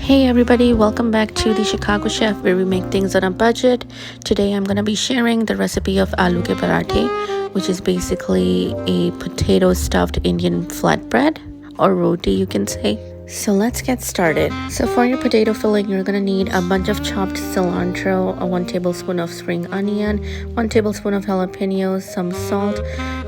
Hey everybody, welcome back to the Chicago Chef, where we make things on a budget. Today I'm going to be sharing the recipe of aloo ke parathe, which is basically a potato stuffed Indian flatbread or roti, you can say. So let's get started. So for your potato filling, you're going to need a bunch of chopped cilantro, 1 tablespoon of spring onion, 1 tablespoon of jalapeños, some salt,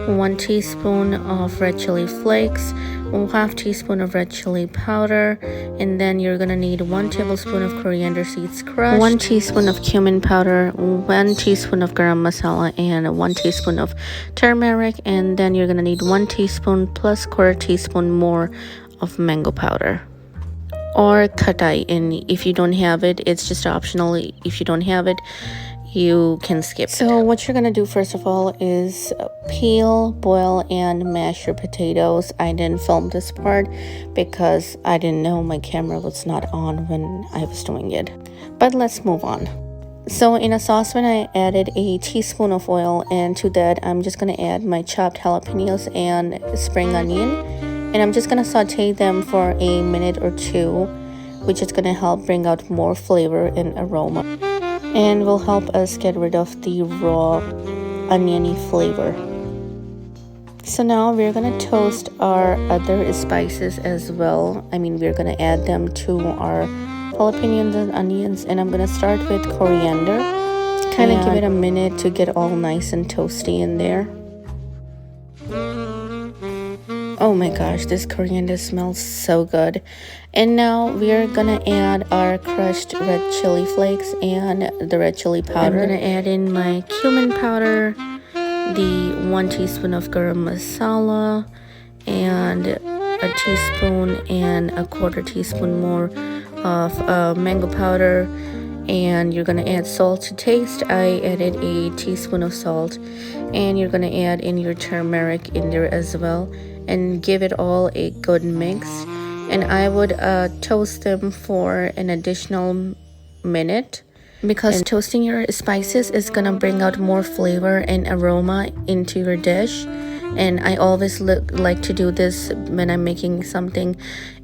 1 teaspoon of red chili flakes, 1/2 teaspoon of red chili powder, and then you're gonna need 1 tablespoon of coriander seeds crushed, 1 teaspoon of cumin powder, 1 teaspoon of garam masala, and 1 teaspoon of turmeric, and then you're gonna need 1 teaspoon plus 1/4 teaspoon more of mango powder or khatai. And if you don't have it, it's just optional. If you don't have it, you can skip. So what you're gonna do first of all is peel, boil, and mash your potatoes. I didn't film this part because I didn't know my camera was not on when I was doing it, but let's move on. So in a saucepan, I added a teaspoon of oil, and to that I'm just gonna add my chopped jalapenos and spring onion, and I'm just gonna saute them for a minute or two, which is gonna help bring out more flavor and aroma, and will help us get rid of the raw oniony flavor. So now we're gonna toast our other spices as well. We're gonna add them to our jalapenos and onions, and I'm gonna start with coriander. Kind of give it a minute to get all nice and toasty in there. Oh my gosh, this coriander smells so good. And now we're gonna add our crushed red chili flakes and the red chili powder. I'm gonna add in my cumin powder, the 1 teaspoon of garam masala, and a teaspoon and 1/4 teaspoon more of mango powder. And you're gonna add salt to taste. I added a teaspoon of salt, and you're gonna add in your turmeric in there as well, and give it all a good mix. And I would toast them for an additional minute, because toasting your spices is gonna bring out more flavor and aroma into your dish. And I always like to do this when I'm making something.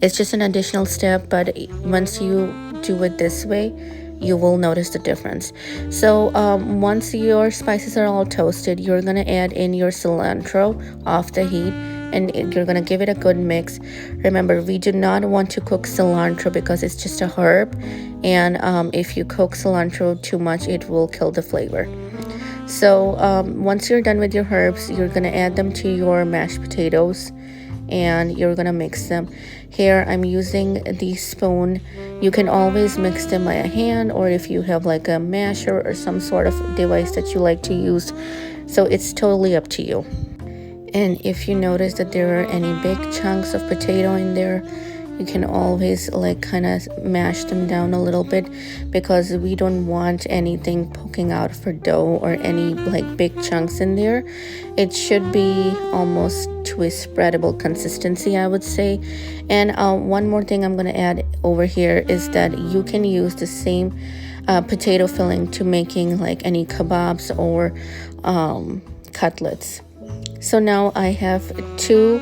It's just an additional step, but once you do it this way, you will notice the difference. So once your spices are all toasted, you're gonna add in your cilantro off the heat, and you're gonna give it a good mix. Remember, we do not want to cook cilantro because it's just a herb, and if you cook cilantro too much, it will kill the flavor. So once you're done with your herbs, you're gonna add them to your mashed potatoes, and you're gonna mix them. Here I'm using the spoon. You can always mix them by a hand, or if you have like a masher or some sort of device that you like to use. So it's totally up to you. And if you notice that there are any big chunks of potato in there, you can always kind of mash them down a little bit, because we don't want anything poking out for dough or any big chunks in there. It should be almost to a spreadable consistency, I would say. And one more thing I'm going to add over here is that you can use the same potato filling to making any kebabs or cutlets. So now I have 2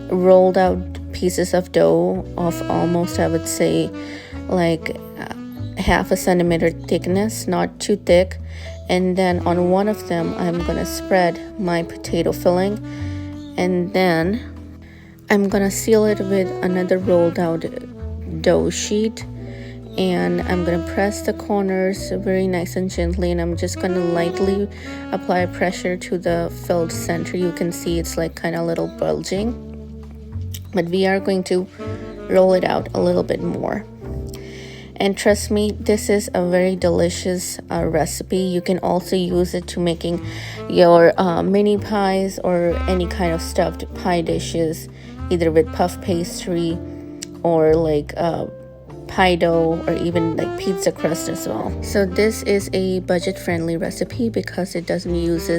rolled out pieces of dough of almost, I would say, 1/2 centimeter thickness, not too thick. And then on one of them, I'm gonna spread my potato filling, and then I'm gonna seal it with another rolled out dough sheet, and I'm gonna press the corners very nice and gently, and I'm just gonna lightly apply pressure to the filled center. You can see it's kind of a little bulging, but we are going to roll it out a little bit more. And trust me, this is a very delicious recipe. You can also use it to making your mini pies or any kind of stuffed pie dishes, either with puff pastry or pie dough, or even pizza crust as well. So this is a budget-friendly recipe because it doesn't use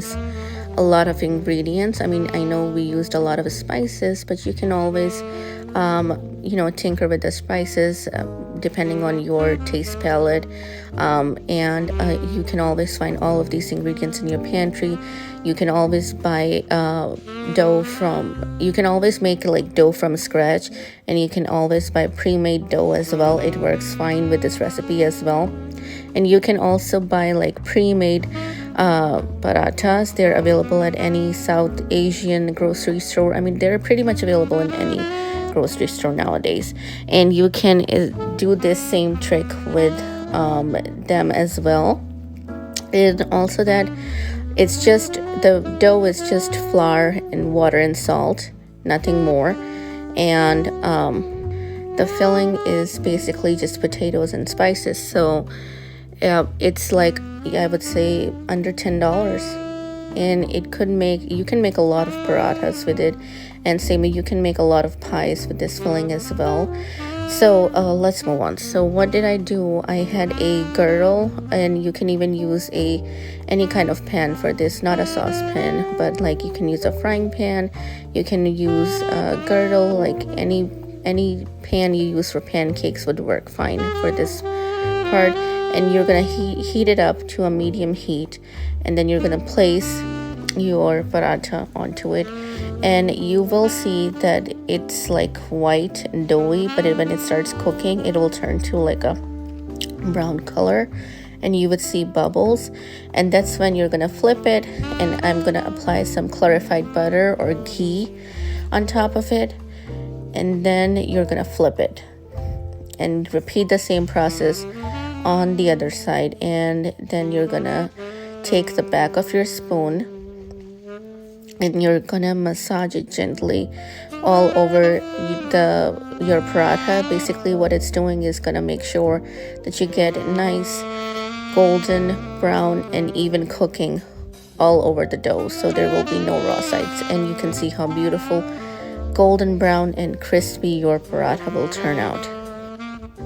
a lot of ingredients. I know we used a lot of spices, but you can always tinker with the spices depending on your taste palette, and you can always find all of these ingredients in your pantry. You can always buy you can always make like dough from scratch, and you can always buy pre-made dough as well. It works fine with this recipe as well. And you can also buy like pre-made parathas. They're available at any South Asian grocery store. I mean, they're pretty much available in any grocery store nowadays. And you can do this same trick with them as well. And also that it's just, the dough is just flour and water and salt, nothing more. And the filling is basically just potatoes and spices. So it's like, I would say under $10. And you can make a lot of parathas with it. And same, you can make a lot of pies with this filling as well. So let's move on. So what did I do? I had a girdle, and you can even use any kind of pan for this, not a saucepan, but like you can use a frying pan. You can use a girdle, like any pan you use for pancakes would work fine for this part. And you're gonna heat it up to a medium heat, and then you're gonna place your paratha onto it. And you will see that it's like white and doughy, but when it starts cooking, it will turn to like a brown color, and you would see bubbles. And that's when you're gonna flip it, and I'm gonna apply some clarified butter or ghee on top of it, and then you're gonna flip it and repeat the same process on the other side. And then you're gonna take the back of your spoon, and you're gonna massage it gently all over your paratha. Basically what it's doing is gonna make sure that you get nice golden brown and even cooking all over the dough, so there will be no raw sides. And you can see how beautiful golden brown and crispy your paratha will turn out.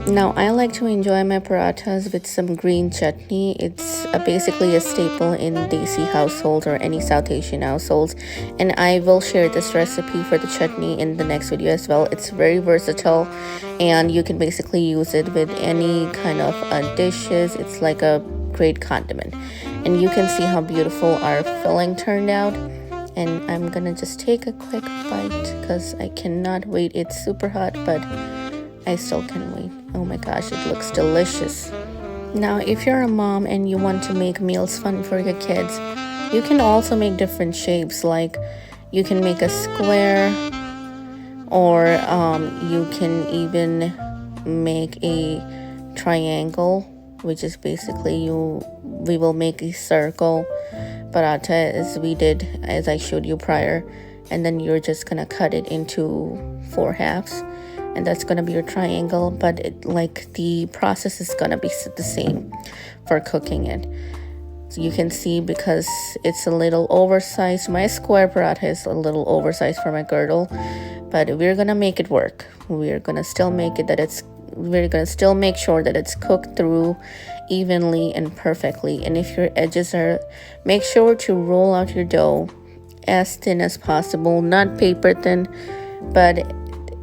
Now, I like to enjoy my parathas with some green chutney. It's basically a staple in Desi households or any South Asian households. And I will share this recipe for the chutney in the next video as well. It's very versatile, and you can basically use it with any kind of dishes. It's like a great condiment. And you can see how beautiful our filling turned out. And I'm gonna just take a quick bite because I cannot wait. It's super hot, but I still can wait. Oh my gosh, it looks delicious. Now, if you're a mom and you want to make meals fun for your kids, you can also make different shapes. Like you can make a square, or you can even make a triangle, which is basically we will make a circle paratha as I showed you prior, and then you're just gonna cut it into 4 halves. And that's gonna be your triangle, but the process is gonna be the same for cooking it. So you can see, because it's a little oversized, my square paratha is a little oversized for my girdle, but we're gonna make it work. We're gonna still make sure that it's cooked through evenly and perfectly. And if your edges make sure to roll out your dough as thin as possible, not paper thin, but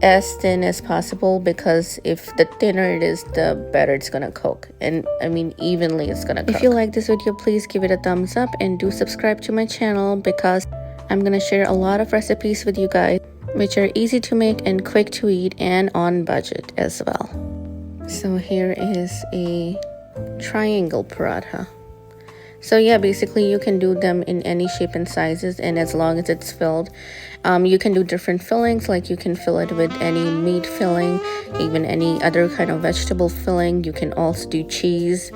as thin as possible, because if the thinner it is, the better it's gonna cook. And I mean, evenly it's gonna cook. If you like this video, please give it a thumbs up, and do subscribe to my channel, because I'm gonna share a lot of recipes with you guys which are easy to make and quick to eat and on budget as well. So here is a triangle paratha. So yeah, basically you can do them in any shape and sizes, and as long as it's filled. You can do different fillings, like you can fill it with any meat filling, even any other kind of vegetable filling. You can also do cheese.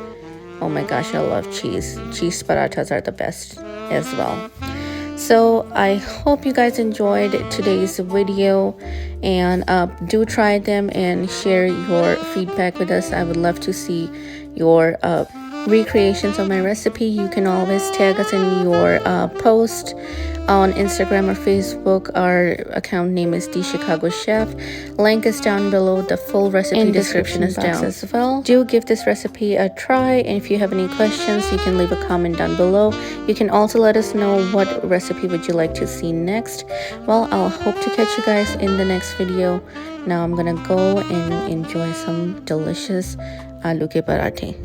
Oh my gosh, I love cheese. Cheese parathas are the best as well. So I hope you guys enjoyed today's video, and do try them and share your feedback with us. I would love to see your recreations of my recipe. You can always tag us in your post on Instagram or Facebook. Our account name is The Chicago Chef. Link is down below. The full recipe description is down as well. Do give this recipe a try, and if you have any questions, you can leave a comment down below. You can also let us know what recipe would you like to see next. Well, I'll hope to catch you guys in the next video. Now I'm gonna go and enjoy some delicious aloo ke parathe.